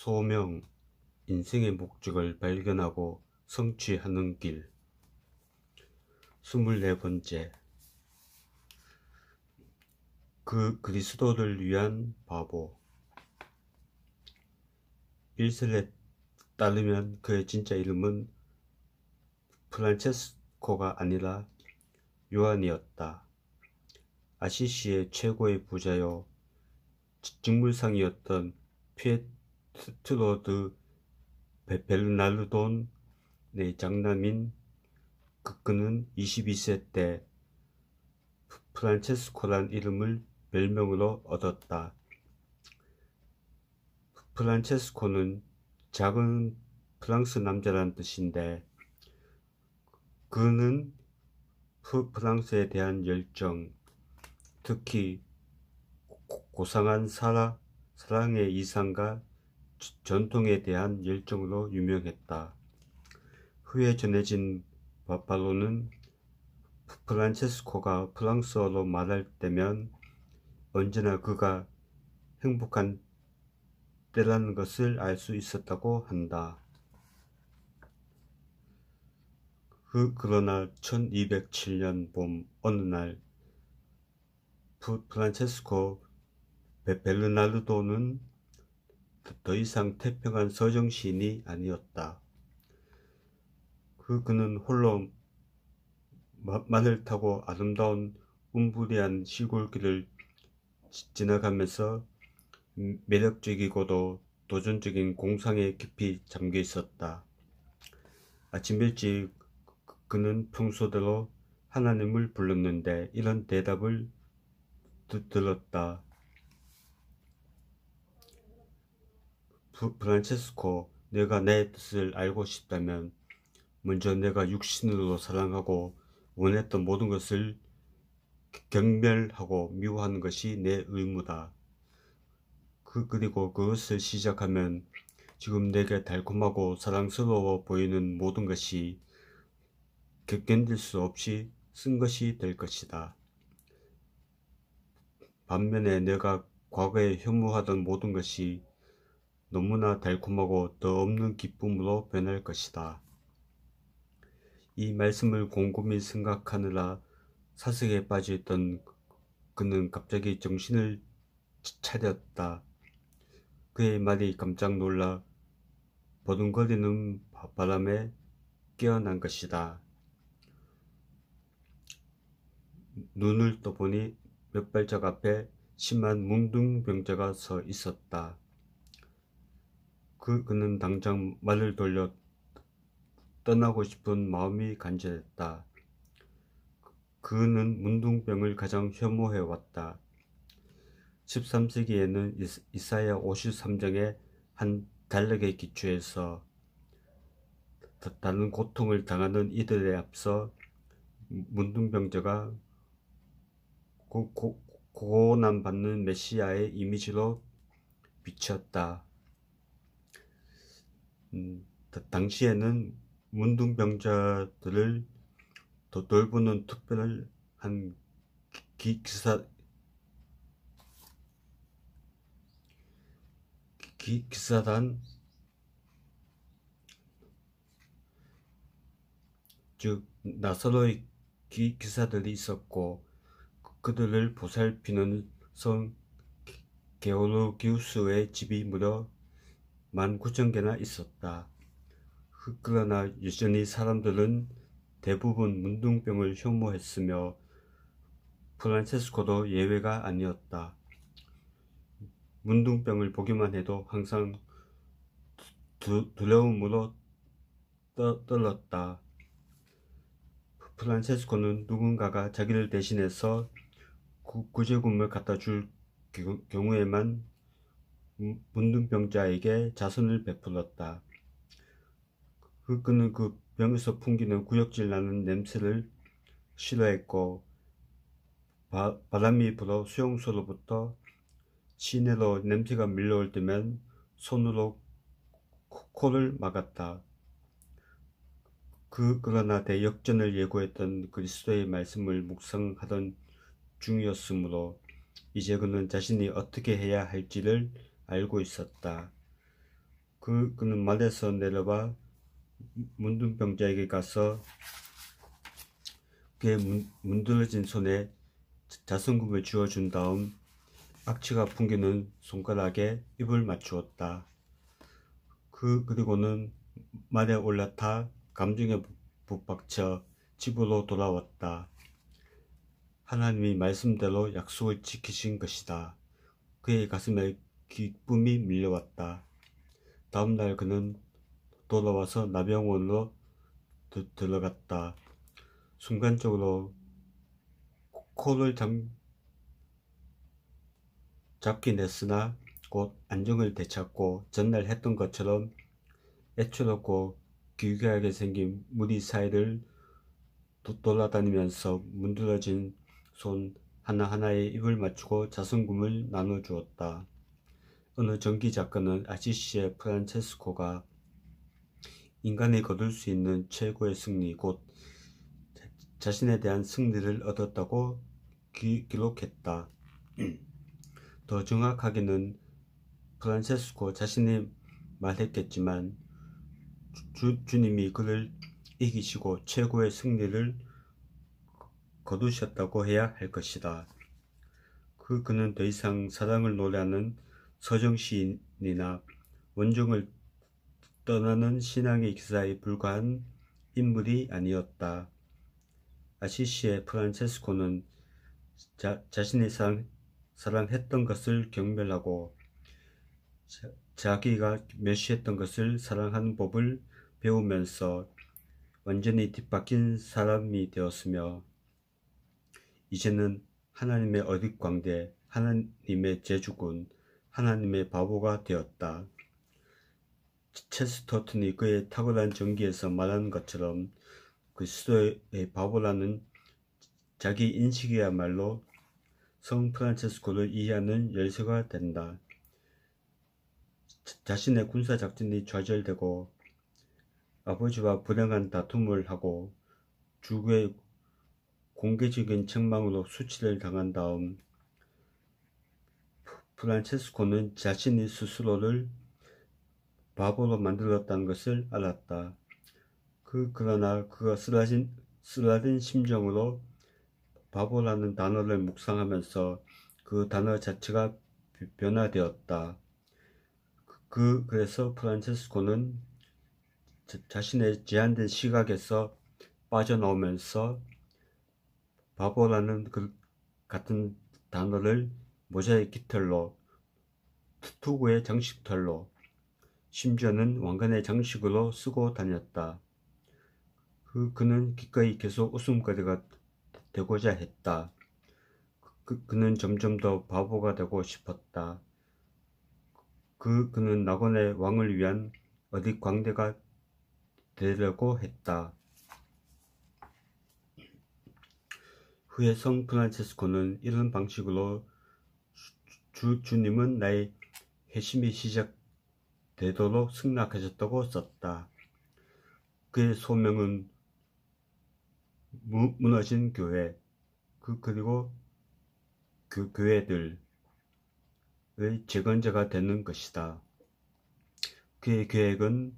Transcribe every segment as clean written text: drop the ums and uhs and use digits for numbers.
소명, 인생의 목적을 발견하고 성취하는 길. 24번째. 그리스도를 위한 바보. 1설에 따르면 그의 진짜 이름은 프란체스코가 아니라 요한이었다. 아시시의 최고의 부자요 직물상이었던 피에트로 드 베르나르돈의 장남인 그는 22세 때 프란체스코란 이름을 별명으로 얻었다. 프란체스코는 작은 프랑스 남자란 뜻인데 그는 프랑스에 대한 열정, 특히 고상한 사랑의 이상과 전통에 대한 열정으로 유명했다. 후에 전해진 바로는 프란체스코가 프랑스어로 말할 때면 언제나 그가 행복한 때라는 것을 알 수 있었다고 한다. 그러나 1207년 봄 어느 날 프란체스코 베르나르도는 더 이상 태평한 서정시인이 아니었다. 그는 홀로 말을 타고 아름다운 움부리한 시골길을 지나가면서 매력적이고도 도전적인 공상에 깊이 잠겨 있었다. 아침 일찍 그는 평소대로 하나님을 불렀는데 이런 대답을 들었다. 프란체스코, 내가 내 뜻을 알고 싶다면 먼저 내가 육신으로 사랑하고 원했던 모든 것을 경멸하고 미워하는 것이 내 의무다. 그리고 그것을 시작하면 지금 내게 달콤하고 사랑스러워 보이는 모든 것이 견딜 수 없이 쓴 것이 될 것이다. 반면에 내가 과거에 혐오하던 모든 것이 너무나 달콤하고 더 없는 기쁨으로 변할 것이다. 이 말씀을 곰곰이 생각하느라 사색에 빠져있던 그는 갑자기 정신을 차렸다. 그의 말이 깜짝 놀라 버둥거리는 바람에 깨어난 것이다. 눈을 떠보니 몇 발짝 앞에 심한 뭉둥병자가 서 있었다. 그는 당장 말을 돌려 떠나고 싶은 마음이 간절했다. 그는 문둥병을 가장 혐오해왔다. 13세기에는 이사야 53장의 한 단락에 기초해서 다른 고통을 당하는 이들에 앞서 문둥병자가 고난받는 메시아의 이미지로 비쳤다. 당시에는 문둥병자들을 돌보는 특별한 기사단, 즉 나사로의 기사들이 있었고 그들을 보살피는 성 게오르기우스의 집이 무려 19,000개나 있었다. 그러나 여전히 사람들은 대부분 문둥병을 혐오했으며 프란체스코도 예외가 아니었다. 문둥병을 보기만 해도 항상 두려움으로 떨었다. 프란체스코는 누군가가 자기를 대신해서 구제금을 갖다 줄 경우에만 문둥병자에게 자선을 베풀었다. 그는 그 병에서 풍기는 구역질 나는 냄새를 싫어했고 바람이 불어 수용소로부터 시내로 냄새가 밀려올 때면 손으로 코를 막았다. 그러나 대역전을 예고했던 그리스도의 말씀을 묵상하던 중이었으므로 이제 그는 자신이 어떻게 해야 할지를 알고 있었다. 그는 말에서 내려와 문둥병자에게 가서 그의 문드러진 손에 자선금을 쥐어준 다음 악취가 풍기는 손가락에 입을 맞추었다. 그리고는 말에 올라타 감정에 붙박혀 집으로 돌아왔다. 하나님이 말씀대로 약속을 지키신 것이다. 그의 가슴에 기쁨이 밀려왔다. 다음날 그는 돌아와서 나병원으로 들어갔다. 순간적으로 코를 잡긴 했으나 곧 안정을 되찾고 전날 했던 것처럼 애초롭고 기괴하게 생긴 무리 사이를 돌아다니면서 문드러진 손 하나하나에 입을 맞추고 자선금을 나눠주었다. 어느 전기작가는 아시시의 프란체스코가 인간이 거둘 수 있는 최고의 승리, 곧 자신에 대한 승리를 얻었다고 기록했다. 더 정확하게는 프란체스코 자신이 말했겠지만 주님이 그를 이기시고 최고의 승리를 거두셨다고 해야 할 것이다. 그는 더 이상 사랑을 노래하는 서정시인이나 원정을 떠나는 신앙의 기사에 불과한 인물이 아니었다. 아시시의 프란체스코는 자신이 사랑했던 것을 경멸하고 자기가 멸시했던 것을 사랑하는 법을 배우면서 완전히 뒤바뀐 사람이 되었으며 이제는 하나님의 어릿광대, 하나님의 제주군, 하나님의 바보가 되었다. 체스터튼이 그의 탁월한 전기에서 말하는 것처럼 그리스도의 바보라는 자기 인식이야말로 성 프란체스코를 이해하는 열쇠가 된다. 자신의 군사작전이 좌절되고 아버지와 불행한 다툼을 하고 주교의 공개적인 책망으로 수치를 당한 다음 프란체스코는 자신이 스스로를 바보로 만들었다는 것을 알았다. 그러나 그가 쓰라린 심정으로 바보라는 단어를 묵상하면서 그 단어 자체가 변화되었다. 그래서 프란체스코는 자신의 제한된 시각에서 빠져나오면서 바보라는 같은 단어를 모자의 깃털로, 투구의 장식털로, 심지어는 왕관의 장식으로 쓰고 다녔다. 그는 기꺼이 계속 웃음거리가 되고자 했다. 그는 점점 더 바보가 되고 싶었다. 그는 낙원의 왕을 위한 어디 광대가 되려고 했다. 후에 성 프란체스코는 이런 방식으로 주님은 나의 회심이 시작되도록 승낙하셨다고 썼다. 그의 소명은 무너진 교회, 그리고 교회들의 재건자가 되는 것이다. 그의 계획은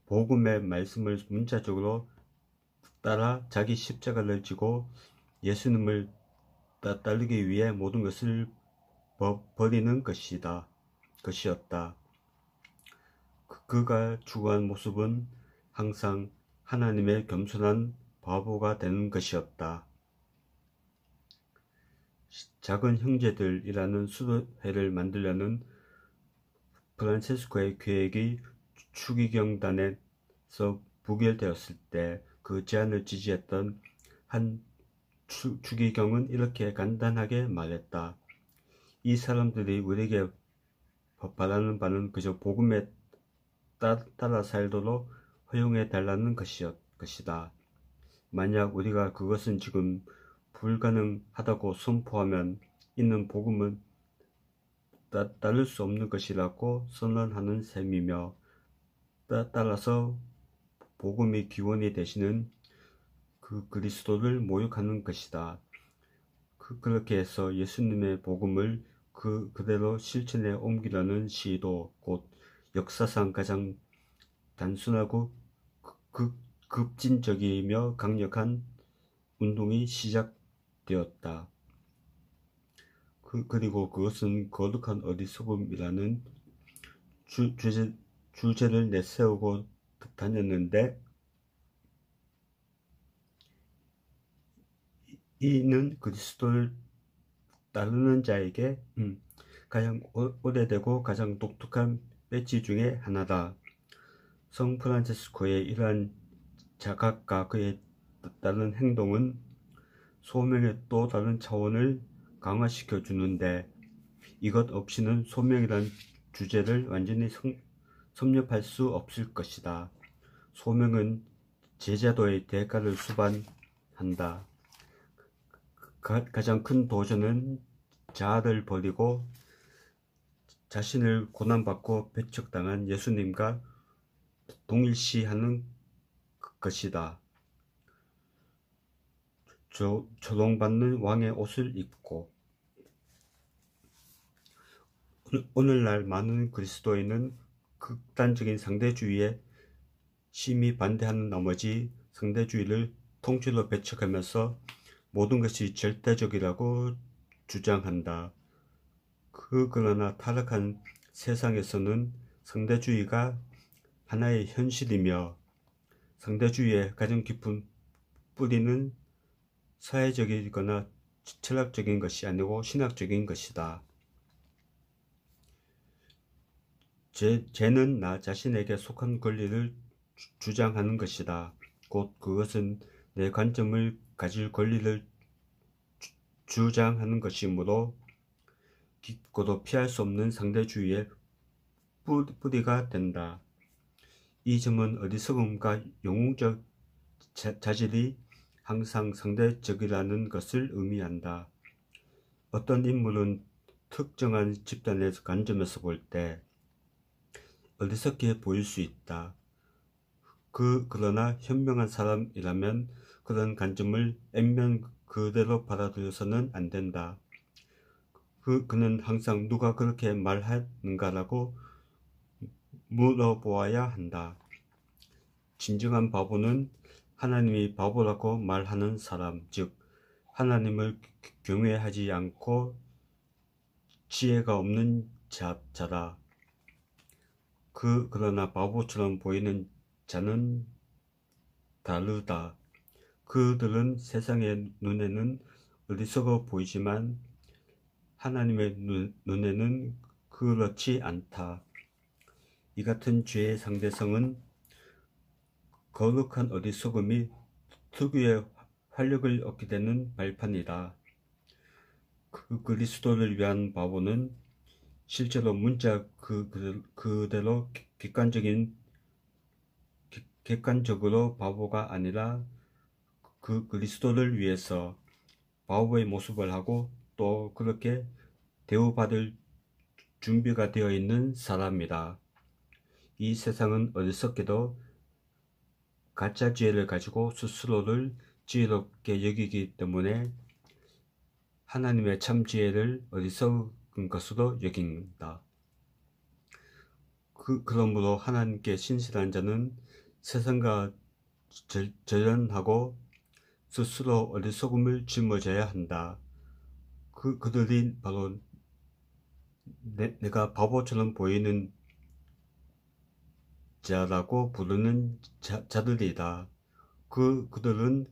복음의 말씀을 문자적으로 따라 자기 십자가를 지고 예수님을 따르기 위해 모든 것을 버리는 것이었다. 그가 추구한 모습은 항상 하나님의 겸손한 바보가 되는 것이었다. 작은 형제들이라는 수도회를 만들려는 프란체스코의 계획이 추기경단에서 부결되었을 때 그 제안을 지지했던 한 추기경은 이렇게 간단하게 말했다. 이 사람들이 우리에게 바라는 바는 그저 복음에 따라 살도록 허용해 달라는 것이다. 만약 우리가 그것은 지금 불가능하다고 선포하면 이는 복음은 따를 수 없는 것이라고 선언하는 셈이며 따라서 복음의 기원이 되시는 그 그리스도를 모욕하는 것이다. 그렇게 해서 예수님의 복음을 그대로 실천에 옮기려는 시도, 곧 역사상 가장 단순하고 급진적이며 강력한 운동이 시작되었다. 그리고 그것은 거룩한 어리석음이라는 주제를 내세우고 다녔는데, 이는 그리스도를 따르는 자에게 가장 오래되고 가장 독특한 배지 중에 하나다. 성 프란체스코의 이러한 자각과 그에 따른 행동은 소명의 또 다른 차원을 강화시켜 주는데, 이것 없이는 소명이란 주제를 완전히 섭렵할 수 없을 것이다. 소명은 제자도의 대가를 수반한다. 가장 큰 도전은 자아를 버리고 자신을 고난받고 배척당한 예수님과 동일시하는 것이다. 조롱받는 왕의 옷을 입고. 오늘날 많은 그리스도인은 극단적인 상대주의에 심히 반대하는 나머지 상대주의를 통째로 배척하면서 모든 것이 절대적이라고 주장한다. 그러나 타락한 세상에서는 상대주의가 하나의 현실이며, 상대주의의 가장 깊은 뿌리는 사회적이거나 철학적인 것이 아니고 신학적인 것이다. 죄는 나 자신에게 속한 권리를 주장하는 것이다. 곧 그것은 내 관점을 가질 권리를 주장하는 것이므로 깊고도 피할 수 없는 상대주의의 뿌리가 된다. 이 점은 어리석음과 영웅적 자질이 항상 상대적이라는 것을 의미한다. 어떤 인물은 특정한 집단의 관점에서 볼 때 어리석게 보일 수 있다. 그러나 현명한 사람이라면 그런 관점을 액면 그대로 받아들여서는 안 된다. 그는 항상 누가 그렇게 말하는가라고 물어보아야 한다. 진정한 바보는 하나님이 바보라고 말하는 사람, 즉 하나님을 경외하지 않고 지혜가 없는 자다. 그러나 바보처럼 보이는 자는 다르다. 그들은 세상의 눈에는 어리석어 보이지만 하나님의 눈에는 그렇지 않다. 이 같은 죄의 상대성은 거룩한 어리석음이 특유의 활력을 얻게 되는 발판이다. 그리스도를 위한 바보는 실제로 문자 그대로 객관적으로 바보가 아니라 그리스도를 위해서 바보의 모습을 하고 또 그렇게 대우받을 준비가 되어 있는 사람이다. 이 세상은 어리석게도 가짜 지혜를 가지고 스스로를 지혜롭게 여기기 때문에 하나님의 참 지혜를 어리석은 것으로 여긴다. 그러므로 하나님께 신실한 자는 세상과 절연하고 스스로 어리석음을 짊어져야 한다. 그들이 바로 내가 바보처럼 보이는 자라고 부르는 자들이다. 그들은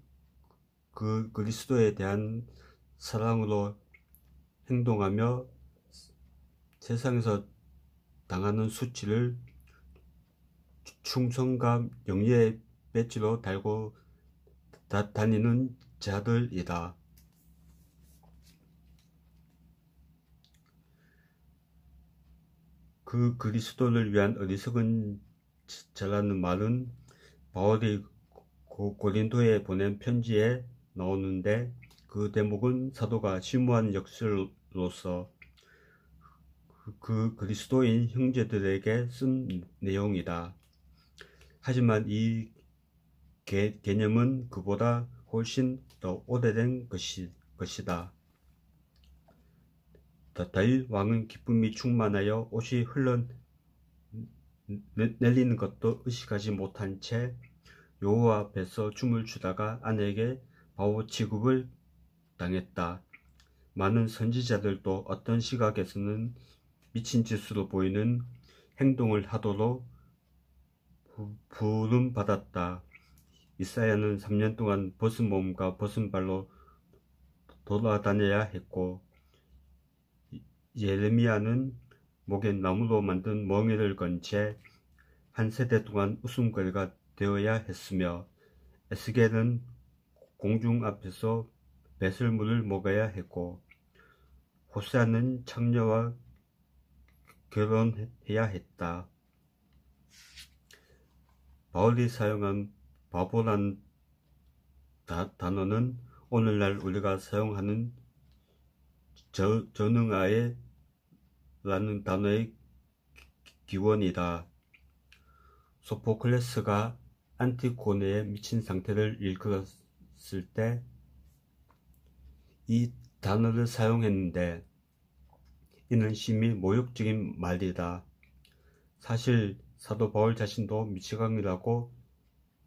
그리스도에 대한 사랑으로 행동하며 세상에서 당하는 수치를 충성과 영예의 배지로 달고 다니는 자들이다. 그리스도를 위한 어리석은 자라는 말은 바울이 고린도에 보낸 편지에 나오는데, 그 대목은 사도가 심오한 역설로서 그리스도인 형제들에게 쓴 내용이다. 하지만 이 개념은 그보다 훨씬 더 오래된 것이다. 다윗 왕은 기쁨이 충만하여 옷이 흘러내리는 것도 의식하지 못한 채 여호와 앞에서 춤을 추다가 아내에게 바보 취급을 당했다. 많은 선지자들도 어떤 시각에서는 미친 짓으로 보이는 행동을 하도록 부름받았다. 이사야는 3년 동안 벗은 몸과 벗은 발로 돌아다녀야 했고, 예레미야는 목에 나무로 만든 멍에를 건 채 한 세대 동안 웃음거리가 되어야 했으며, 에스겔은 공중 앞에서 배설물을 먹어야 했고, 호세아는 창녀와 결혼해야 했다. 바울이 사용한 바보란 단어는 오늘날 우리가 사용하는 전응아에 라는 단어의 기원이다. 소포클레스가 안티고네의 미친 상태를 일컬었을 때 이 단어를 사용했는데 이는 심히 모욕적인 말이다. 사실 사도 바울 자신도 미치광이라고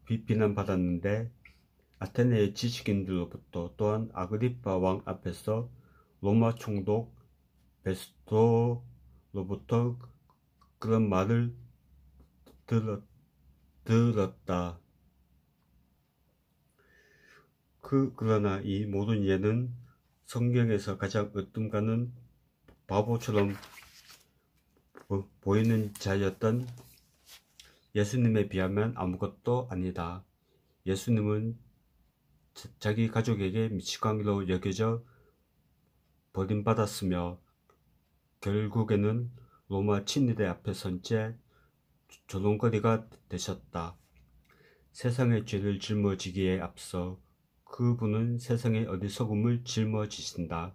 비난받았는데 아테네의 지식인들로부터 또한 아그리파 왕 앞에서 로마 총독 베스토로부터 그런 말을 들었다. 그러나 이 모든 예는 성경에서 가장 으뜸가는 바보처럼 보이는 자였던 예수님에 비하면 아무것도 아니다. 예수님은 자기 가족에게 미치광이로 여겨져 버림받았으며 결국에는 로마 친위대 앞에 선 채 조롱거리가 되셨다. 세상의 죄를 짊어지기에 앞서 그분은 세상의 어리석음을 짊어지신다.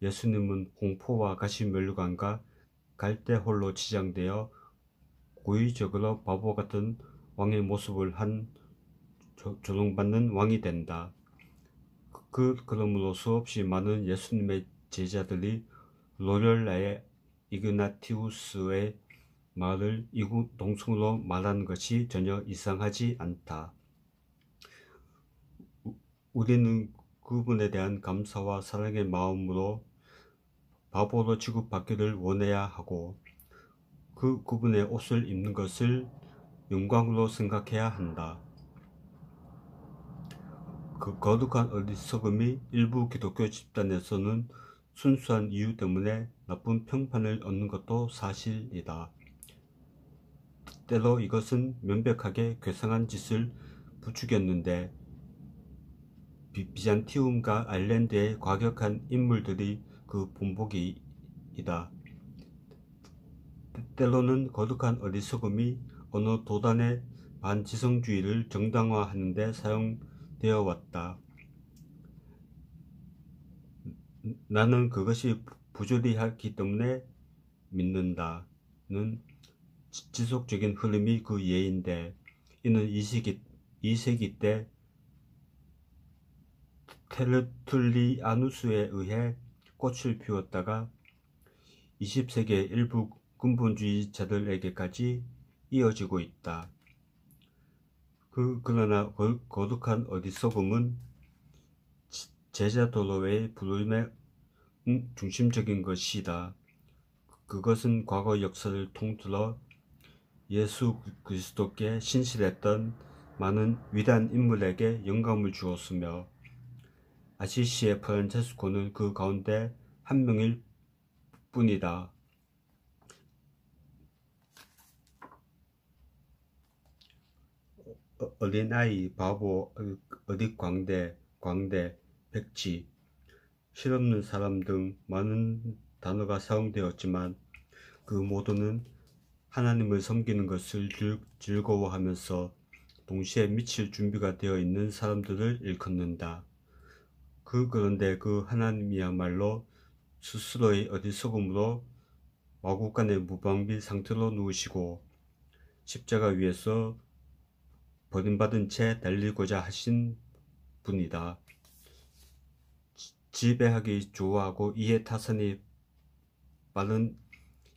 예수님은 공포와 가시면류관과 갈대홀로 치장되어 고의적으로 바보 같은 왕의 모습을 한 조롱받는 왕이 된다. 그러므로 수없이 많은 예수님의 제자들이 로열라의 이그나티우스의 말을 이구동성으로 말하는 것이 전혀 이상하지 않다. 우리는 그분에 대한 감사와 사랑의 마음으로 바보로 취급받기를 원해야 하고 그분의 옷을 입는 것을 영광으로 생각해야 한다. 그 거룩한 어리석음이 일부 기독교 집단에서는 순수한 이유 때문에 나쁜 평판을 얻는 것도 사실이다. 때로 이것은 명백하게 괴상한 짓을 부추겼는데 비잔티움과 아일랜드의 과격한 인물들이 그 본보기이다. 때로는 거룩한 어리석음이 어느 도단의 반지성주의를 정당화하는 데 사용되어 왔다. 나는 그것이 부조리하기 때문에 믿는다는 지속적인 흐름이 그 예인데 이는 2세기 때 테르툴리아누스에 의해 꽃을 피웠다가 20세기의 일부 근본주의자들에게까지 이어지고 있다. 그러나 거룩한 어리석음은 제자도로의 부름의 중심적인 것이다. 그것은 과거 역사를 통틀어 예수 그리스도께 신실했던 많은 위대한 인물에게 영감을 주었으며 아시시의 프란체스코는 그 가운데 한 명일 뿐이다. 어린아이, 바보, 어릿광대, 광대, 백지, 실없는 사람 등 많은 단어가 사용되었지만 그 모두는 하나님을 섬기는 것을 즐거워하면서 동시에 미칠 준비가 되어 있는 사람들을 일컫는다. 그런데 그 하나님이야말로 스스로의 어리석음으로 마구간의 무방비 상태로 누우시고 십자가 위에서 버림받은 채 달리고자 하신 분이다. 지배하기 좋아하고 이해 타산이 빠른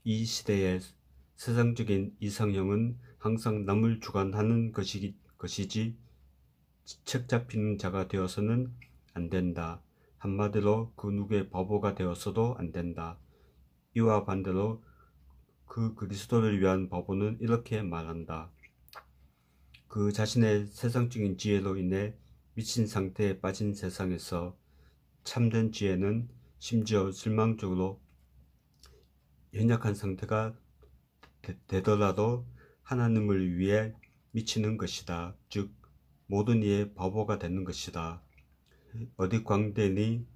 이 시대의 세상적인 이상형은 항상 남을 주관하는 것이지 책 잡히는 자가 되어서는 안 된다. 한마디로 그 누구의 바보가 되어서도 안 된다. 이와 반대로 그 그리스도를 위한 바보는 이렇게 말한다. 그 자신의 세상적인 지혜로 인해 미친 상태에 빠진 세상에서 참된 지혜는 심지어 실망적으로 연약한 상태가 되더라도 하나님을 위해 미치는 것이다. 즉 모든 이의 바보가 되는 것이다. 어디 광대니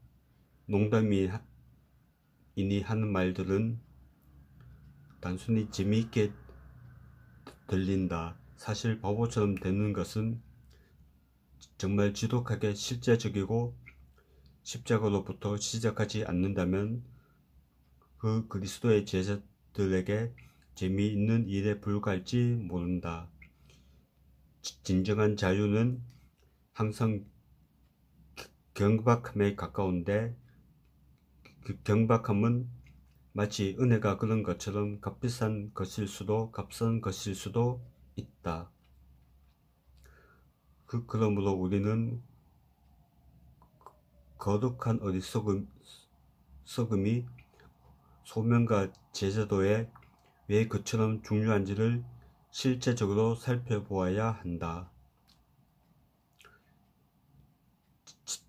농담이니 하는 말들은 단순히 재미있게 들린다. 사실 바보처럼 되는 것은 정말 지독하게 실제적이고 십자가로부터 시작하지 않는다면 그 그리스도의 제자들에게 재미있는 일에 불과할지 모른다. 진정한 자유는 항상 경박함에 가까운데 그 경박함은 마치 은혜가 그런 것처럼 값비싼 것일 수도 값싼 것일 수도 있다. 그러므로 우리는 거룩한 어리석음이 소명과 제자도에 왜 그처럼 중요한지를 실제적으로 살펴보아야 한다.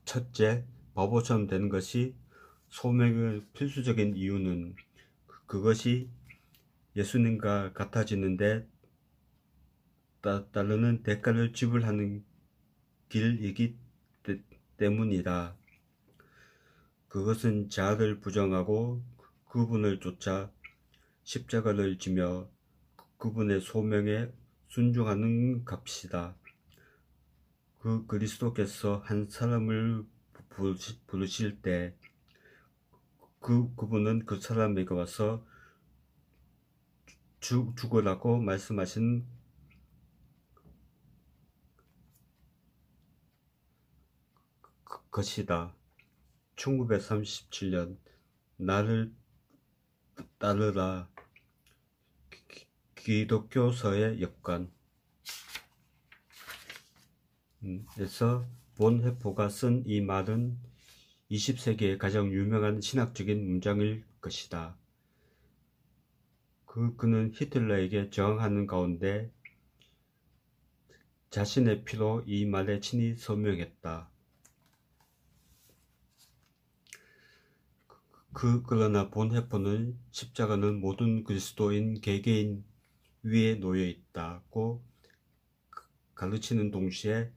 첫째, 바보처럼 되는 것이 소명의 필수적인 이유는 그것이 예수님과 같아지는데 따르는 대가를 지불하는 길이기 때문이다. 그것은 자아를 부정하고 그분을 쫓아 십자가를 지며 그분의 소명에 순종하는 값이다. 그 그리스도께서 한 사람을 부르실 때 그분은 그 사람에게 와서 죽으라고 말씀하신 것이다. 1937년 나를 따르라. 기독교서의 역관 에서 본헤포가 쓴 이 말은 20세기의 가장 유명한 신학적인 문장일 것이다. 그는 히틀러에게 저항하는 가운데 자신의 피로 이 말에 친히 서명했다. 그러나 본헤포는 십자가는 모든 그리스도인 개개인 위에 놓여 있다고 가르치는 동시에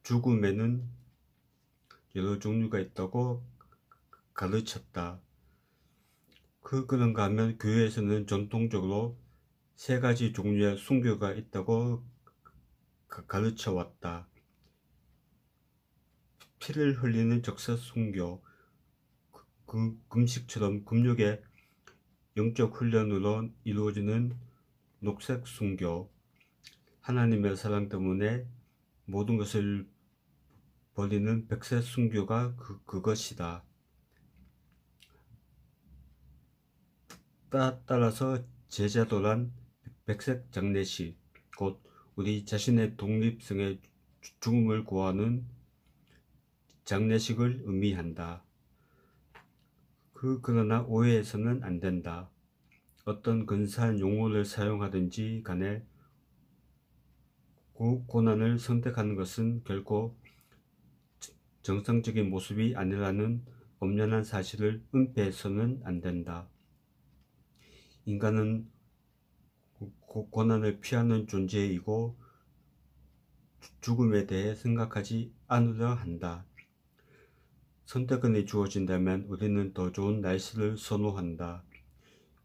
죽음에는 여러 종류가 있다고 가르쳤다. 그런가 하면 교회에서는 전통적으로 세 가지 종류의 순교가 있다고 가르쳐 왔다. 피를 흘리는 적색 순교, 금식처럼 금욕의 영적 훈련으로 이루어지는 녹색 순교, 하나님의 사랑 때문에 모든 것을 버리는 백색 순교가 그것이다. 따라서 제자도란 백색 장례식, 곧 우리 자신의 독립성의 죽음을 구하는 장례식을 의미한다. 그러나 오해해서는 안 된다. 어떤 근사한 용어를 사용하든지 간에 고난을 선택하는 것은 결코 정상적인 모습이 아니라는 엄연한 사실을 은폐해서는 안 된다. 인간은 고난을 피하는 존재이고 죽음에 대해 생각하지 않으려 한다. 선택권이 주어진다면 우리는 더 좋은 날씨를 선호한다.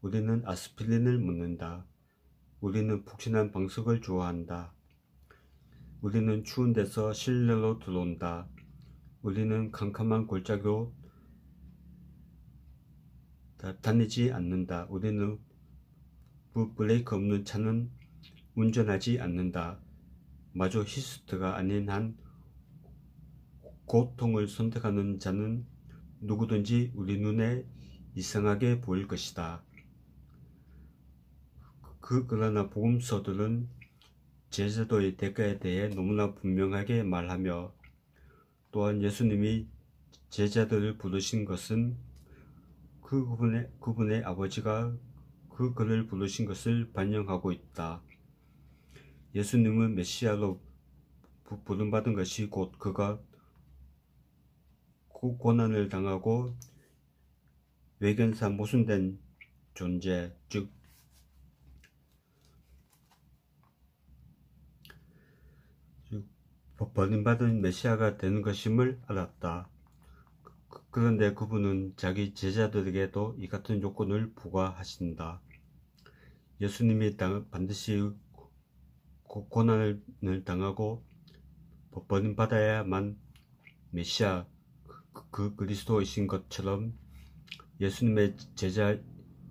우리는 아스피린을 먹는다. 우리는 푹신한 방석을 좋아한다. 우리는 추운 데서 실내로 들어온다. 우리는 캄캄한 골짜기로 다니지 않는다. 우리는 브레이크 없는 차는 운전하지 않는다. 마조히스트가 아닌 한 고통을 선택하는 자는 누구든지 우리 눈에 이상하게 보일 것이다. 그러나 복음서들은 제자도의 대가에 대해 너무나 분명하게 말하며, 또한 예수님이 제자들을 부르신 것은 그분의 아버지가 그를 부르신 것을 반영하고 있다. 예수님은 메시아로 부름받은 것이 곧 그가 고난을 당하고 외견사 모순된 존재, 즉 버림받은 메시아가 되는 것임을 알았다. 그런데 그분은 자기 제자들에게도 이 같은 요건을 부과하신다. 예수님이 반드시 고난을 당하고 버림받아야만 메시아 그리스도이신 것처럼 예수님의 제자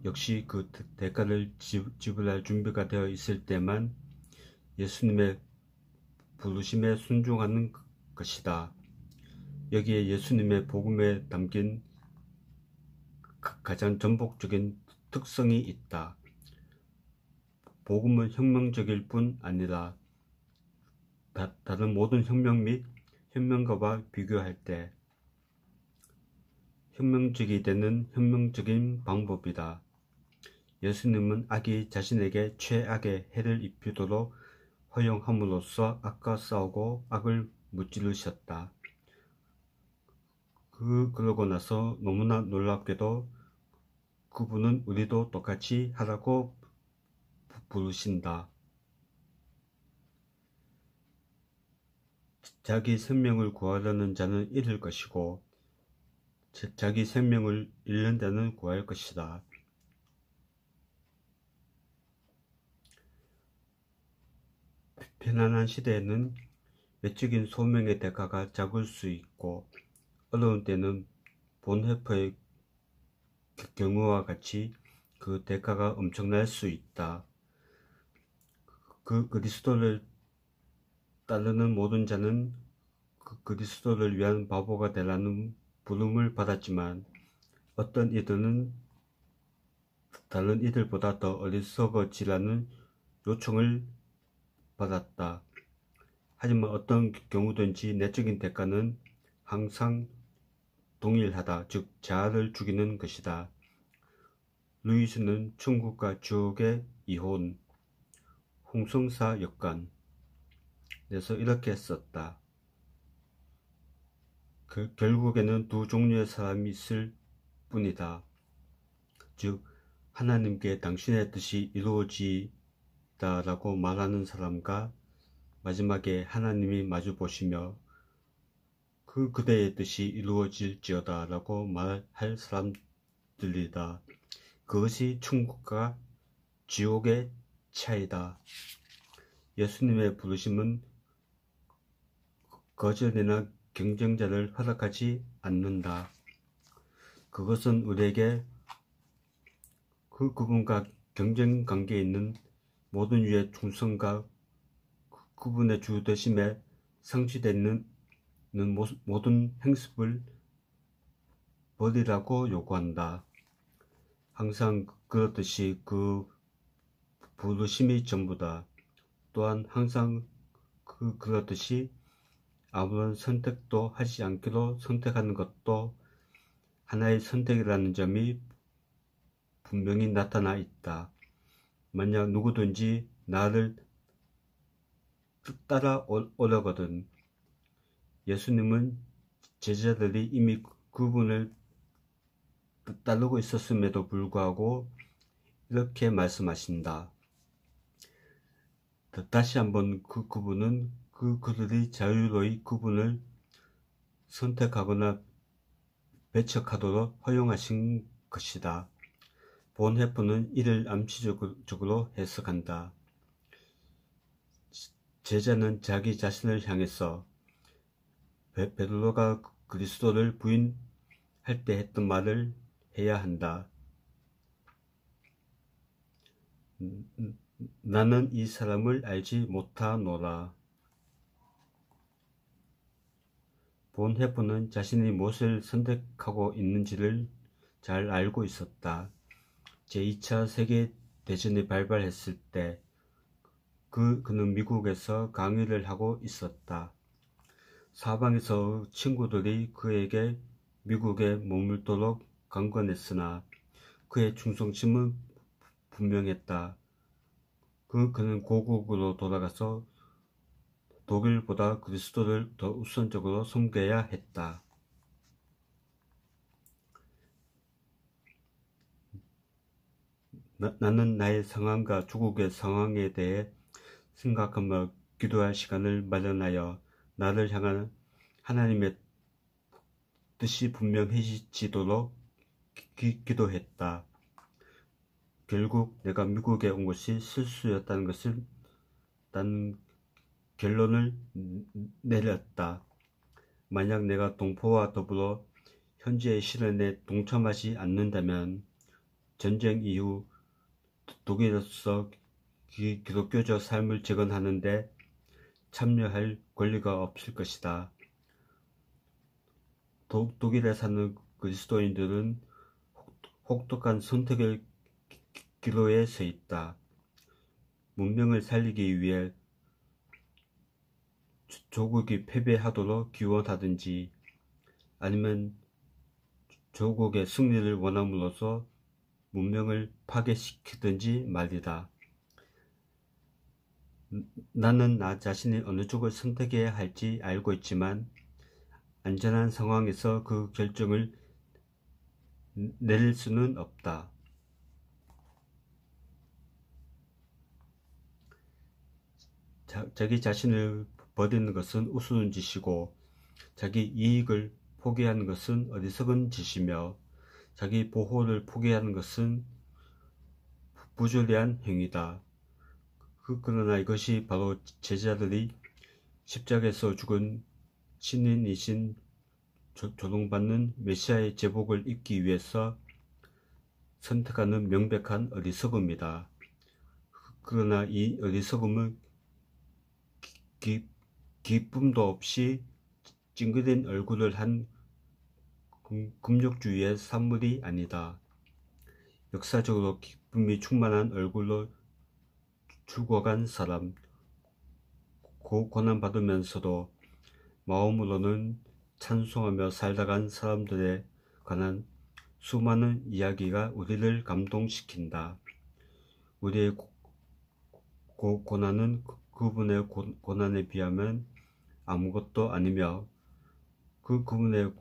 역시 그 대가를 지불할 준비가 되어 있을 때만 예수님의 부르심에 순종하는 것이다. 여기에 예수님의 복음에 담긴 가장 전폭적인 특성이 있다. 복음은 혁명적일 뿐 아니라 다른 모든 혁명 및 혁명가와 비교할 때 혁명적이 되는 혁명적인 방법이다. 예수님은 악이 자신에게 최악의 해를 입히도록 허용함으로써 악과 싸우고 악을 무찌르셨다. 그러고 나서 너무나 놀랍게도 그분은 우리도 똑같이 하라고 부르신다. 자기 생명을 구하려는 자는 잃을 것이고 자기 생명을 잃는 자는 구할 것이다. 편안한 시대에는 외적인 소명의 대가가 작을 수 있고 어려운 때는 본헤퍼의 경우와 같이 그 대가가 엄청날 수 있다. 그리스도를 따르는 모든 자는 그리스도를 위한 바보가 되라는 부름을 받았지만 어떤 이들은 다른 이들보다 더 어리석어지라는 요청을 받았다. 하지만 어떤 경우든지 내적인 대가는 항상 동일하다. 즉 자아를 죽이는 것이다. 루이스는 천국과 지옥의 이혼, 홍성사 역관에서 이렇게 썼다. 결국에는 두 종류의 사람이 있을 뿐이다. 즉 하나님께 당신의 뜻이 이루어지다 라고 말하는 사람과 마지막에 하나님이 마주 보시며 그대의 뜻이 이루어질지어다 라고 말할 사람들이다. 그것이 천국과 지옥의 차이다. 예수님의 부르심은 거절이나 경쟁자를 허락하지 않는다. 그것은 우리에게 그분과 경쟁 관계에 있는 모든 유의 충성과 그분의 주되심에 상실되는 모든 행습을 버리라고 요구한다. 항상 그렇듯이 그 부르심이 전부다. 또한 항상 그렇듯이 아무런 선택도 하지 않기로 선택하는 것도 하나의 선택이라는 점이 분명히 나타나 있다. 만약 누구든지 나를 따라오려거든 예수님은 제자들이 이미 그분을 따르고 있었음에도 불구하고 이렇게 말씀하신다. 다시 한번 그분은 그들이 자유로이 그분을 선택하거나 배척하도록 허용하신 것이다. 본헤퍼는 이를 암시적으로 해석한다. 제자는 자기 자신을 향해서 베드로가 그리스도를 부인할 때 했던 말을 해야 한다. 나는 이 사람을 알지 못하노라. 본헤퍼는 자신이 무엇을 선택하고 있는지를 잘 알고 있었다. 제2차 세계대전이 발발했을 때 그는 미국에서 강의를 하고 있었다. 사방에서 친구들이 그에게 미국에 머물도록 강권했으나 그의 충성심은 분명했다. 그는 고국으로 돌아가서 독일보다 그리스도를 더 우선적으로 섬겨야 했다. 나는 나의 상황과 조국의 상황에 대해 생각하며 기도할 시간을 마련하여 나를 향한 하나님의 뜻이 분명해지도록 기도했다. 결국 내가 미국에 온 것이 실수였다는 것을 난 결론을 내렸다. 만약 내가 동포와 더불어 현재의 시련에 동참하지 않는다면 전쟁 이후 독일로서 기독교적 삶을 재건하는데 참여할 권리가 없을 것이다. 독일에 사는 그리스도인들은 혹독한 선택의 기로에 서 있다. 문명을 살리기 위해 조국이 패배하도록 기원하든지 아니면 조국의 승리를 원함으로써 문명을 파괴시키든지 말이다. 나는 나 자신이 어느 쪽을 선택해야 할지 알고 있지만 안전한 상황에서 그 결정을 내릴 수는 없다. 자기 자신을 버리는 것은 우스운 짓이고 자기 이익을 포기하는 것은 어리석은 짓이며 자기 보호를 포기하는 것은 부조리한 행위다. 그러나 이것이 바로 제자들이 십자가에서 죽은 신인이신 조롱받는 메시아의 제복을 입기 위해서 선택하는 명백한 어리석음이다. 그러나 이 어리석음은 기쁨도 없이 찡그린 얼굴을 한 금욕주의의 산물이 아니다. 역사적으로 기쁨이 충만한 얼굴로 죽어간 사람, 고난받으면서도 마음으로는 찬송하며 살다간 사람들에 관한 수많은 이야기가 우리를 감동시킨다. 우리의 고난은 그분의 고난에 비하면 아무것도 아니며 그분의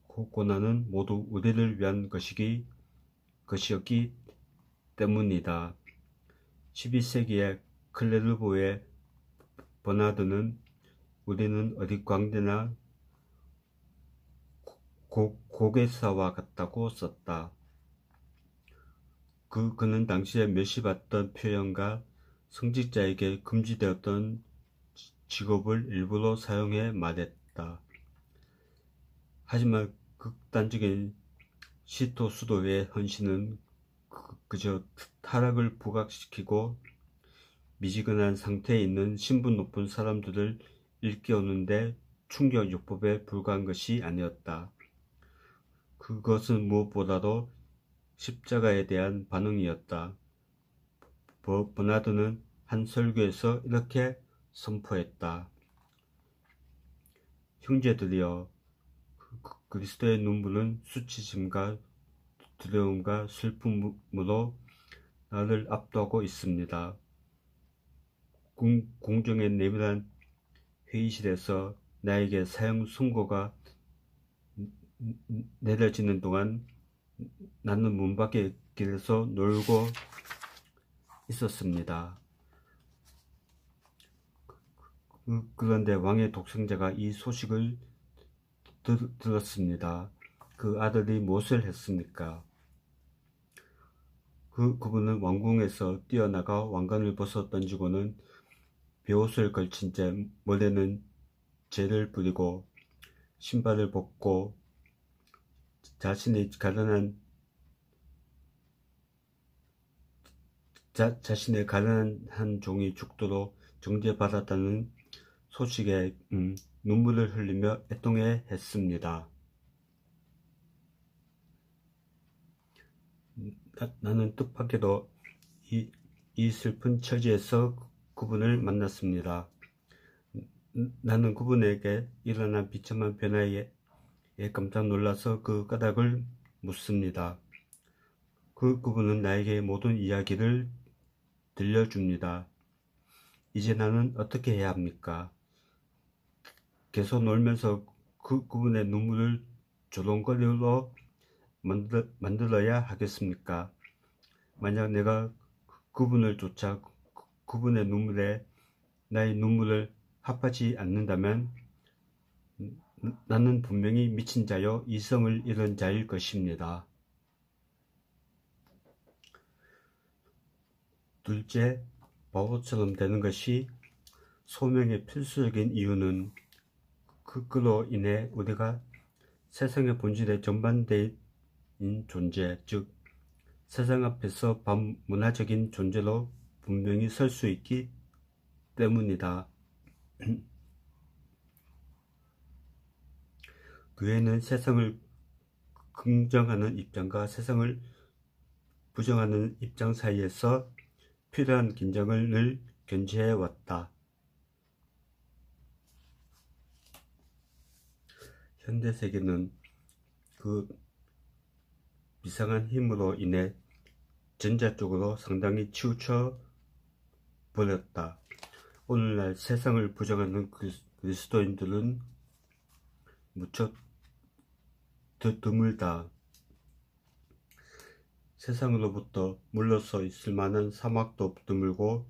고난은 모두 우리를 위한 것이었기 때문이다. 12세기의 클레르보의 버나드는 우리는 어디 광대나 고개사와 같다고 썼다. 그는 당시에 멸시받던 표현과 성직자에게 금지되었던 직업을 일부러 사용해 말했다. 하지만 극단적인 시토 수도의 헌신은 그저 타락을 부각시키고 미지근한 상태에 있는 신분 높은 사람들을 일깨우는데 충격요법에 불과한 것이 아니었다. 그것은 무엇보다도 십자가에 대한 반응이었다. 버나드는 한 설교에서 이렇게 선포했다. 형제들이여, 그리스도의 눈물은 수치심과 두려움과 슬픔으로 나를 압도하고 있습니다. 공정의 내밀한 회의실에서 나에게 사형 선고가 내려지는 동안 나는 문 밖의 길에서 놀고 있었습니다. 그런데 왕의 독생자가 이 소식을 들었습니다. 그 아들이 무엇을 했습니까? 그분은 왕궁에서 뛰어나가 왕관을 벗어 던지고는 베옷을 걸친 채 머리에는 재를 뿌리고 신발을 벗고 자신의 가련한 종이 죽도록 정죄받았다는 소식에 눈물을 흘리며 애통해 했습니다. 나는 뜻밖에도 이 슬픈 처지에서 그분을 만났습니다. 나는 그분에게 일어난 비참한 변화에 깜짝 놀라서 그 까닭을 묻습니다. 그분은 나에게 모든 이야기를 들려줍니다. 이제 나는 어떻게 해야 합니까? 계속 놀면서 그분의 눈물을 조롱거리로 만들어야 하겠습니까? 만약 내가 그분을 쫓아 그분의 눈물에 나의 눈물을 합하지 않는다면 나는 분명히 미친 자요 이성을 잃은 자일 것입니다. 둘째, 바보처럼 되는 것이 소명의 필수적인 이유는 그로 인해 우리가 세상의 본질에 전반대인 존재, 즉 세상 앞에서 반문화적인 존재로 분명히 설 수 있기 때문이다. 교회는 세상을 긍정하는 입장과 세상을 부정하는 입장 사이에서 필요한 긴장을 늘 견지해왔다. 현대세계는 그 이상한 힘으로 인해 전자 쪽으로 상당히 치우쳐 버렸다. 오늘날 세상을 부정하는 그리스도인들은 무척 드물다. 세상으로부터 물러서 있을 만한 사막도 드물고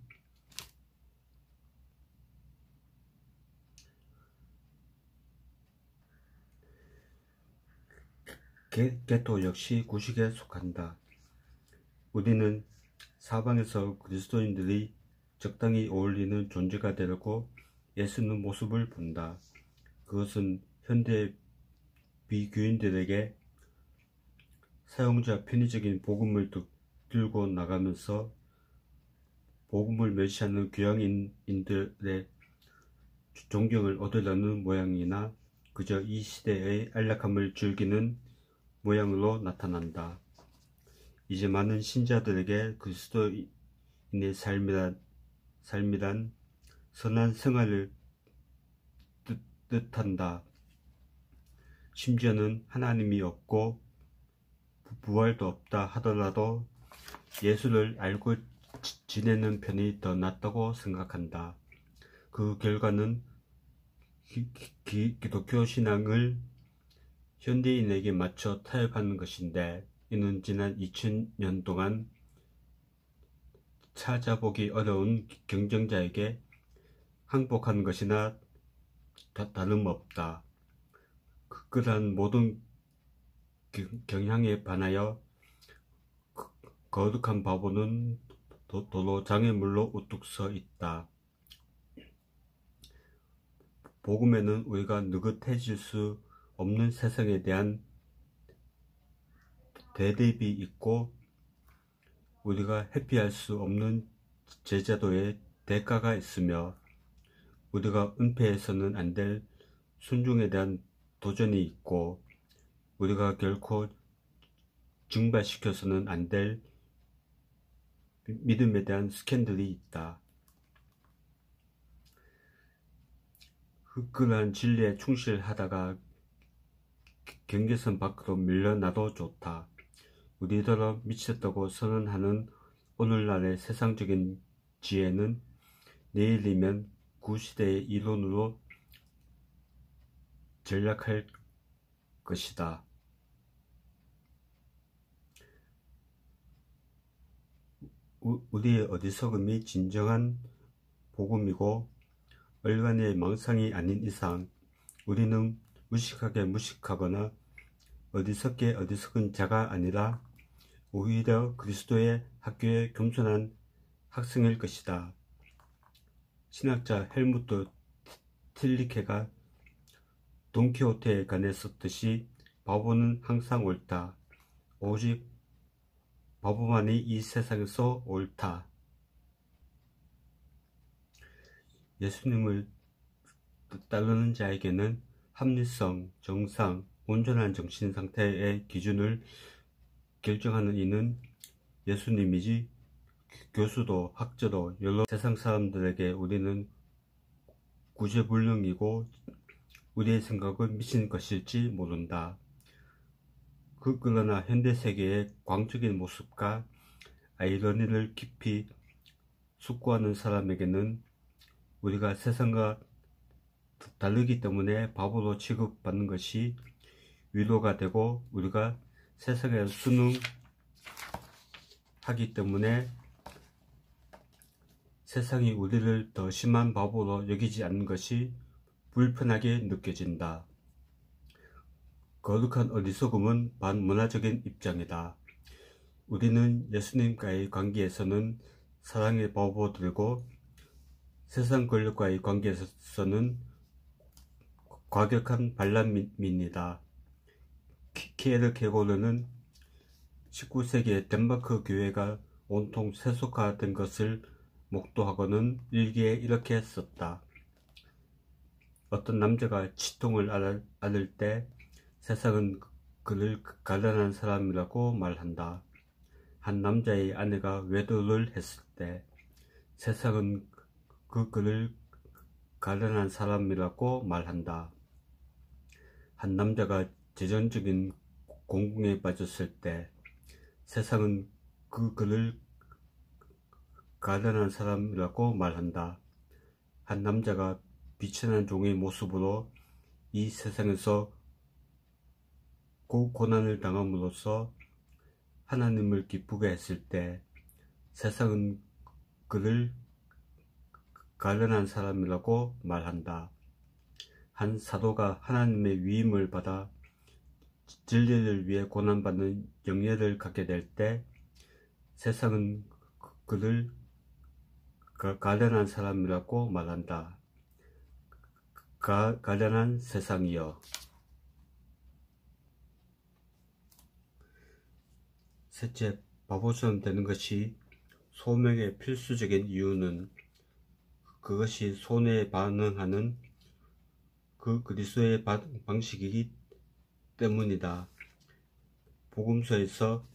개토 역시 구식에 속한다. 우리는 사방에서 그리스도인들이 적당히 어울리는 존재가 되려고 애쓰는 모습을 본다. 그것은 현대 비교인들에게 사용자 편의적인 복음을 들고 나가면서 복음을 멸시하는 교양인들의 존경을 얻으려는 모양이나 그저 이 시대의 안락함을 즐기는 모양으로 나타난다. 이제 많은 신자들에게 그리스도인의 삶이란 선한 생활을 뜻한다. 심지어는 하나님이 없고 부활도 없다 하더라도 예수를 알고 지내는 편이 더 낫다고 생각한다. 그 결과는 기독교 신앙을 현대인에게 맞춰 타협하는 것인데, 이는 지난 2000년 동안 찾아보기 어려운 경쟁자에게 항복하는 것이나 다름없다. 그러한 모든 경향에 반하여 거룩한 바보는 도로 장애물로 우뚝 서 있다. 복음에는 우리가 느긋해질 수 없는 세상에 대한 대립이 있고 우리가 회피할 수 없는 제자도의 대가가 있으며 우리가 은폐해서는 안 될 순종에 대한 도전이 있고 우리가 결코 증발시켜서는 안 될 믿음에 대한 스캔들이 있다. 그러한 진리에 충실하다가 경계선 밖으로 밀려나도 좋다. 우리더러 미쳤다고 선언하는 오늘날의 세상적인 지혜는 내일이면 구시대의 이론으로 전락할 것이다. 우리의 어리석음이 진정한 복음이고 얼간의 망상이 아닌 이상 우리는 무식하거나 어리석게 어리석은 자가 아니라 오히려 그리스도의 학교의 겸손한 학생일 것이다. 신학자 헬무트 틸리케가 돈키호테에 관해 썼듯이 바보는 항상 옳다. 오직 바보만이 이 세상에서 옳다. 예수님을 따르는 자에게는 합리성, 정상, 온전한 정신 상태의 기준을 결정하는 이는 예수님이지 교수도 학자도 여러 세상 사람들에게 우리는 구제불능이고 우리의 생각은 미친 것일지 모른다. 그러나 현대세계의 광적인 모습과 아이러니를 깊이 숙고하는 사람에게는 우리가 세상과 다르기 때문에 바보로 취급받는 것이 위로가 되고, 우리가 세상에 순응하기 때문에 세상이 우리를 더 심한 바보로 여기지 않는 것이 불편하게 느껴진다. 거룩한 어리석음은 반문화적인 입장이다. 우리는 예수님과의 관계에서는 사랑의 바보들이고 세상 권력과의 관계에서는 과격한 반란민이다. 키에르케고르는 19세기에 덴마크 교회가 온통 세속화된 것을 목도하고는 일기에 이렇게 썼다. 어떤 남자가 치통을 앓을 때 세상은 그를 가련한 사람이라고 말한다. 한 남자의 아내가 외도를 했을 때 세상은 그를 가련한 사람이라고 말한다. 한 남자가 재정적인 공공에 빠졌을 때 세상은 그를 가련한 사람이라고 말한다. 한 남자가 비천한 종의 모습으로 이 세상에서 고난을 당함으로써 하나님을 기쁘게 했을 때 세상은 그를 가련한 사람이라고 말한다. 한 사도가 하나님의 위임을 받아 진리를 위해 고난받는 영예를 갖게 될 때 세상은 그를 가련한 사람이라고 말한다. 가련한 세상이여. 셋째, 바보처럼 되는 것이 소명의 필수적인 이유는 그것이 손해에 반응하는 그리스도의 방식이기 때문이다. 복음서에서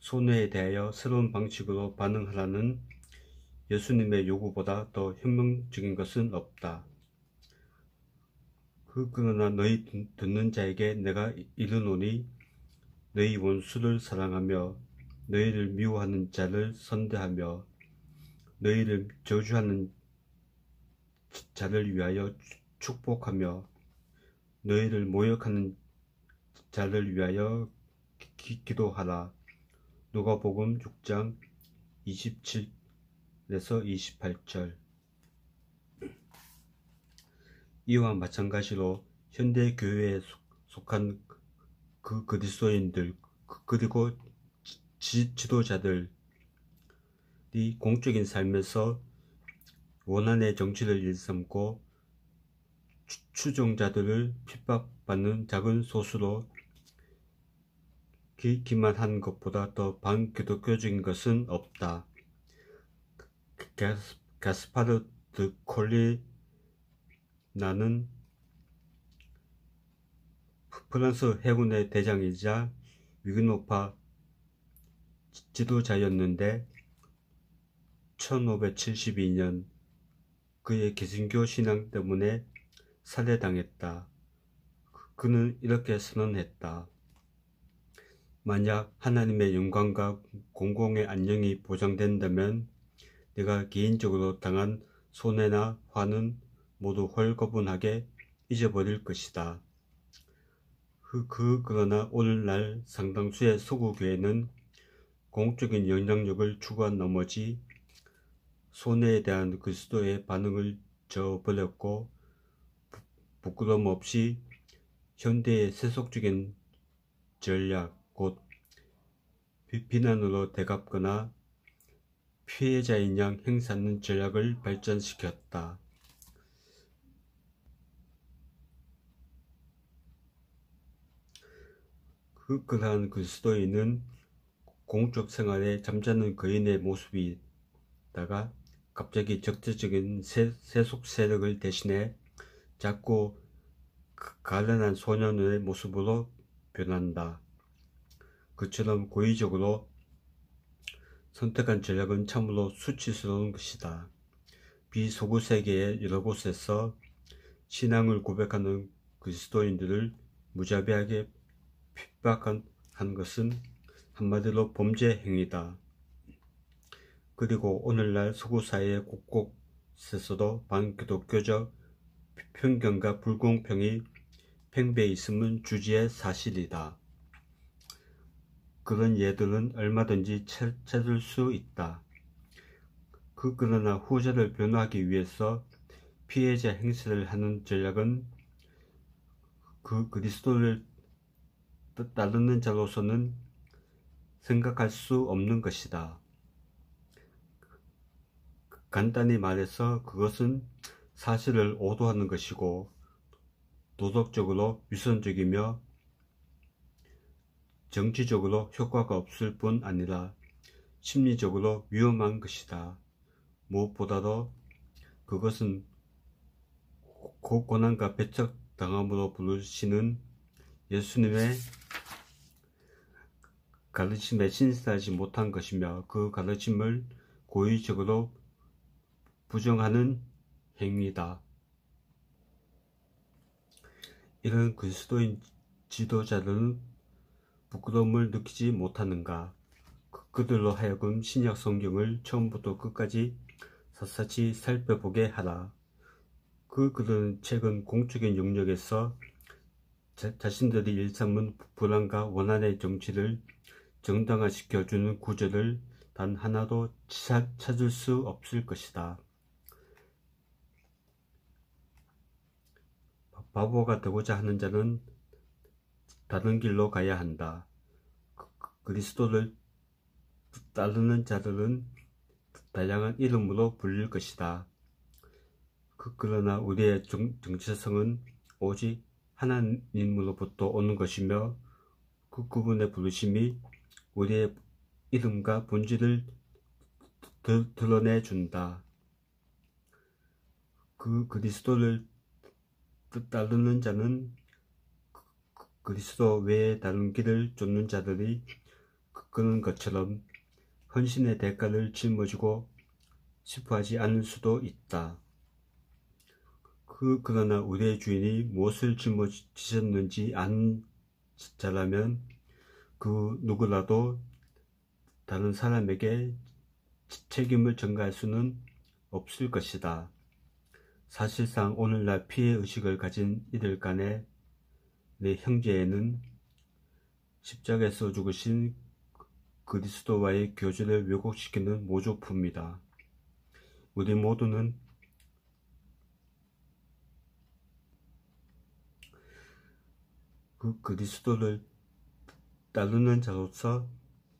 손해에 대하여 새로운 방식으로 반응하라는 예수님의 요구보다 더 혁명적인 것은 없다. 그러나 너희 듣는 자에게 내가 이르노니 너희 원수를 사랑하며 너희를 미워하는 자를 선대하며 너희를 저주하는 자를 위하여 축복하며 너희를 모욕하는 자를 위하여 기도하라. 누가복음 6장 27에서 28절. 이와 마찬가지로 현대 교회에 속한 그리스도인들 그리고 지도자들이 공적인 삶에서 원한의 정치를 일삼고 추종자들을 핍박받는 작은 소수로 기만한 것보다 더 반기독교적인 것은 없다. 가스파르 드 콜리나는 프랑스 해군의 대장이자 위그노파 지도자였는데 1572년 그의 개신교 신앙 때문에 살해당했다. 그는 이렇게 선언했다. 만약 하나님의 영광과 공공의 안녕이 보장된다면 내가 개인적으로 당한 손해나 화는 모두 홀가분하게 잊어버릴 것이다. 그러나 오늘날 상당수의 서구 교회는 공적인 영향력을 추구한 나머지 손해에 대한 그리스도의 반응을 저버렸고 부끄러움 없이 현대의 세속적인 전략 곧 비난으로 대갚거나 피해자인 양 행사하는 전략을 발전시켰다. 그러한 그리스도인은 공적 생활에 잠자는 거인의 모습이다가 갑자기 적대적인 세속 세력을 대신해 자꾸 가련한 소년의 모습으로 변한다. 그처럼 고의적으로 선택한 전략은 참으로 수치스러운 것이다. 비소구 세계의 여러 곳에서 신앙을 고백하는 그리스도인들을 무자비하게 핍박한 것은 한마디로 범죄 행위다. 그리고 오늘날 서구 사회 곳곳에서도 반기독교적 편견과 불공평이 팽배해 있음은 주지의 사실이다. 그런 예들은 얼마든지 찾을 수 있다. 그러나 후자를 변호하기 위해서 피해자 행세를 하는 전략은 그리스도를 따르는 자로서는 생각할 수 없는 것이다. 간단히 말해서 그것은 사실을 오도하는 것이고 도덕적으로 위선적이며 정치적으로 효과가 없을 뿐 아니라 심리적으로 위험한 것이다. 무엇보다도 그것은 고난과 배척당함으로 부르시는 예수님의 가르침에 신실하지 못한 것이며 그 가르침을 고의적으로 부정하는 행위다. 이런 그리스도인 지도자들은 부끄러움을 느끼지 못하는가? 그들로 하여금 신약 성경을 처음부터 끝까지 샅샅이 살펴보게 하라. 그들은 최근 공적인 영역에서 자신들이 일삼은 불안과 원한의 정치를 정당화시켜주는 구절을 단 하나도 찾을 수 없을 것이다. 바보가 되고자 하는 자는 다른 길로 가야 한다. 그리스도를 따르는 자들은 다양한 이름으로 불릴 것이다. 그러나 우리의 정체성은 오직 하나님으로부터 오는 것이며 그분의 부르심이 우리의 이름과 본질을 드러내준다. 그리스도를 따르는 자는 그리스도 외에 다른 길을 쫓는 자들이 그런 것처럼 헌신의 대가를 짊어지고 싶어하지 않을 수도 있다. 그러나 우리의 주인이 무엇을 짊어지셨는지 아는 자라면 그 누구라도 다른 사람에게 책임을 전가할 수는 없을 것이다. 사실상 오늘날 피해의식을 가진 이들 간의 내 형제에는 십자가에서 죽으신 그리스도와의 교제를 왜곡시키는 모조품이다. 우리 모두는 그리스도를 따르는 자로서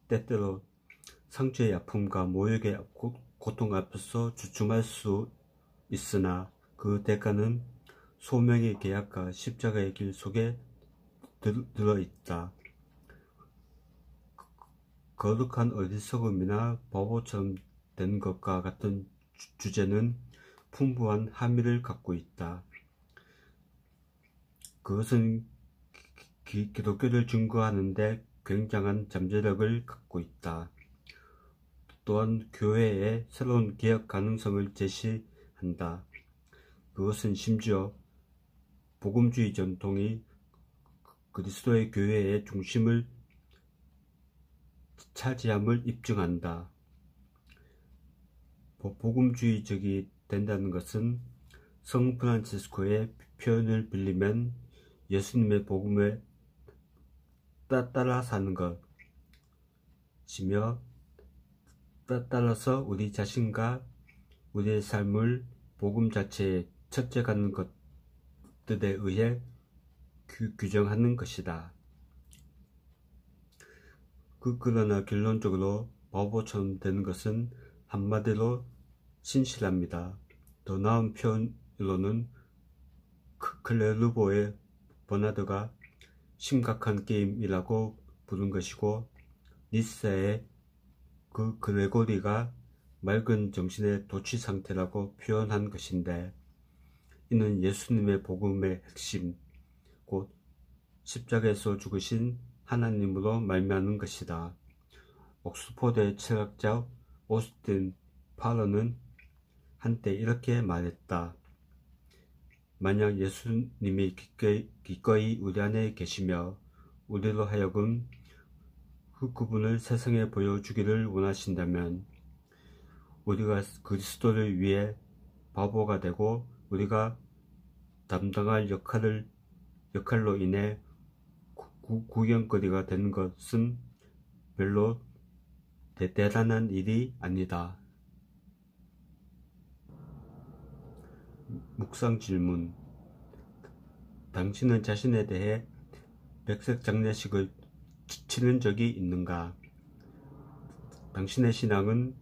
때때로 상처의 아픔과 모욕의 고통 앞에서 주춤할 수 있으나 그 대가는 소명의 계약과 십자가의 길 속에 들어있다. 거룩한 어리석음이나 바보처럼 된 것과 같은 주제는 풍부한 함의를 갖고 있다. 그것은 기독교를 증거하는 데 굉장한 잠재력을 갖고 있다. 또한 교회의 새로운 개혁 가능성을 제시한다. 그것은 심지어 복음주의 전통이 그리스도의 교회의 중심을 차지함을 입증한다. 복음주의적이 된다는 것은 성 프란치스코의 표현을 빌리면 예수님의 복음에 따라 사는 것이며 따라서 우리 자신과 우리의 삶을 복음 자체에 첩재하는 것들에 의해 규정하는 것이다. 그러나 결론적으로 바보처럼 되는 것은 한마디로 신실합니다. 더 나은 표현으로는 클레르보의 버나드가 심각한 게임이라고 부른 것이고 니스의 그레고리가 맑은 정신의 도취 상태라고 표현한 것인데 이는 예수님의 복음의 핵심 곧 십자가에서 죽으신 하나님으로 말미암는 것이다. 옥스포드의 철학자 오스틴 파러는 한때 이렇게 말했다. 만약 예수님이 기꺼이 우리 안에 계시며 우리로 하여금 그분을 세상에 보여주기를 원하신다면 우리가 그리스도를 위해 바보가 되고 우리가 담당할 역할로 인해 구경거리가 되는 것은 별로 대단한 일이 아니다. 묵상 질문. 당신은 자신에 대해 백색 장례식을 치른 적이 있는가? 당신의 신앙은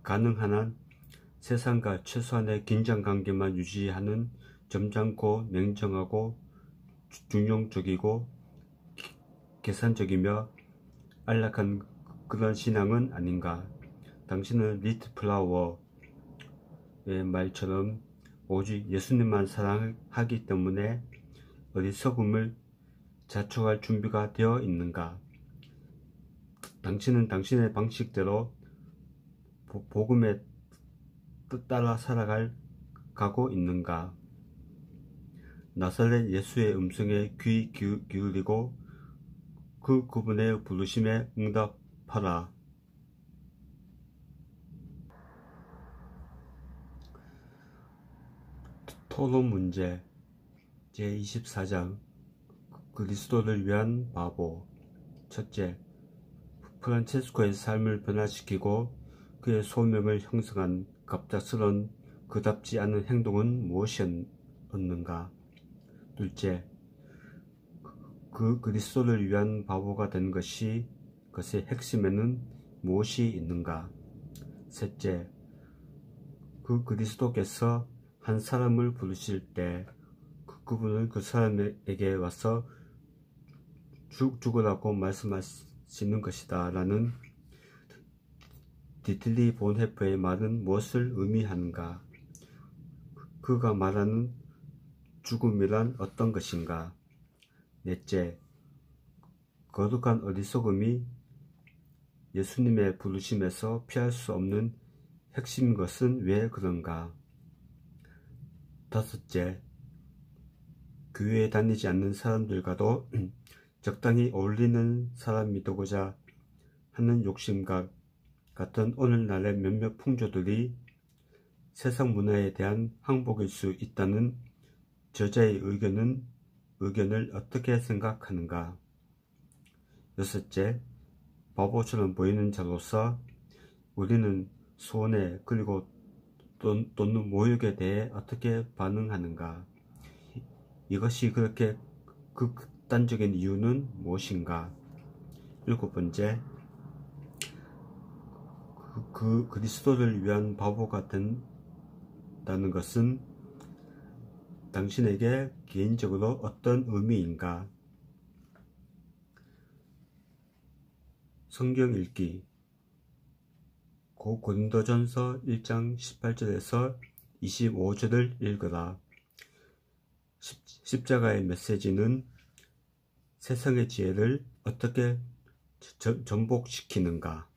가능한 한 세상과 최소한의 긴장관계만 유지하는 점잖고 냉정하고 중용적이고 계산적이며 안락한 그런 신앙은 아닌가? 당신은 리트 플라워의 말처럼 오직 예수님만 사랑하기 때문에 어리석음을 자초할 준비가 되어 있는가? 당신은 당신의 방식대로 복음에 따라 살아가고 있는가? 나사렛 예수의 음성에 귀 기울이고 그분의 부르심에 응답하라. 토론 문제 제24장 그리스도를 위한 바보. 첫째, 프란체스코의 삶을 변화시키고 그의 소명을 형성한 갑작스런 그답지 않은 행동은 무엇이었는가? 둘째, 그 그리스도를 위한 바보가 된 것의 핵심에는 무엇이 있는가? 셋째, 그 그리스도께서 한 사람을 부르실 때 그분은 그 사람에게 와서 죽으라고 말씀하시는 것이다 라는 디틀리 본헤프의 말은 무엇을 의미하는가? 그가 말하는 죽음이란 어떤 것인가? 넷째, 거룩한 어리석음이 예수님의 부르심에서 피할 수 없는 핵심인 것은 왜 그런가? 다섯째, 교회에 다니지 않는 사람들과도 적당히 어울리는 사람이 되고자 하는 욕심과 같은 오늘날의 몇몇 풍조들이 세상 문화에 대한 항복일 수 있다는 저자의 의견을 어떻게 생각하는가? 여섯째, 바보처럼 보이는 자로서 우리는 손해 그리고 또는 모욕에 대해 어떻게 반응하는가? 이것이 그렇게 극단적인 이유는 무엇인가? 일곱 번째, 그 그리스도를 위한 바보가 된다는 것은 당신에게 개인적으로 어떤 의미인가? 성경 읽기. 고린도전서 1장 18절에서 25절을 읽으라. 십자가의 메시지는 세상의 지혜를 어떻게 전복시키는가?